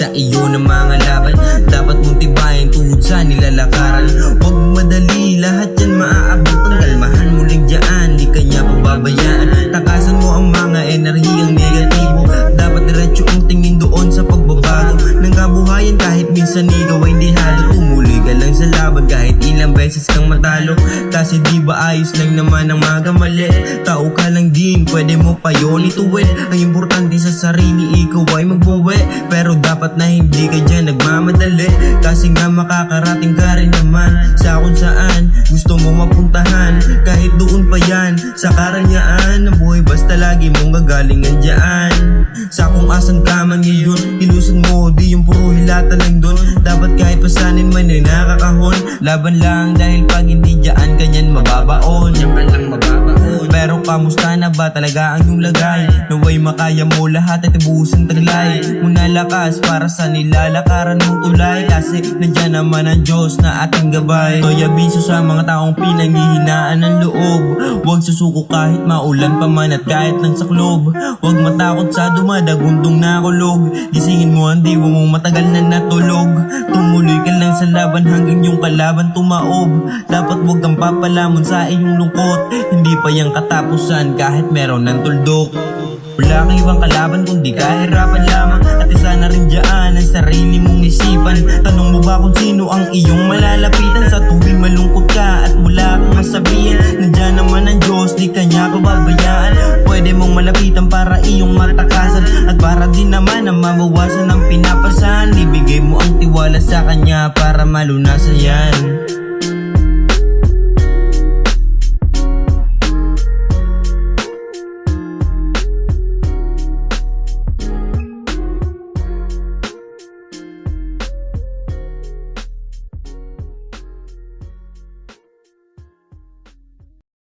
sa iyo ng mga laban. Dapat mong tibayin tuhod sa nilalakaran. Huwag madali, lahat yan maaabutan. Kalmahan mo lang dyan, di kanya pababayaan. Takasan mo ang mga enerhiyang negatibo. Dapat diretso ang tingin doon sa pagbabago ng kabuhayan. Kahit minsan ikaw ay di halo, tumuloy ka lang sa laban kahit ilang beses kang matalo. Kasi di ba ayos lang naman ang magamali. Tao ka lang din, pwede mo pa yun ituwid. Ang importante sa sarili, ikaw ay magbuwi. Pero dapat na hindi ka dyan nagmamadali. Kasi nga makakarating ka rin naman sa kung saan gusto mo mapuntahan. Kahit doon pa yan sa karangyaan ng buhay, basta lagi mong gagalingan dyan. Sa kung asan ka man ngayon, ilusan mo, di yung puro hilata lang dun. Dapat kahit pasanin man ay nakakahon. Laban lang dahil pag hindi dyan kanyan mababaon. Diyan ka lang mababaon. Pero kamusta na ba talaga ang iyong lagay? Naway makaya mo lahat at ibuhusan taglay. Muna lakas para sa nilalakaran mong tulay. Kasi nandyan naman ang Diyos na ating gabay. To'y abiso sa mga taong pinanghihinaan ng loob. Huwag susuko kahit maulan pa man at kahit lang saklob. Huwag matakot sa dumadagundong na kulog. Gisingin mo ang diwa mong matagal na natulog. Tumuloy ka lang sa laban hanggang yung kalaban tumaob. Dapat huwag kang papalamon sa iyong lungkot. Hindi pa yung katapusan kahit meron ng tuldok. Wala kang ibang kalaban kundi kahirapan lamang. At isa na rin dyan ang sarili mong isipan. Tanong mo ba kung sino ang iyong malalapitan sa tuwing malungkot ka at wala kang masabihan? Nandyan naman ang Diyos, di kanya pababayaan. Pwede mong malapitan para iyong matakasan. At para din naman na mabawasan ang pinapasan. Ibigay mo ang tiwala sa kanya para malunasan yan.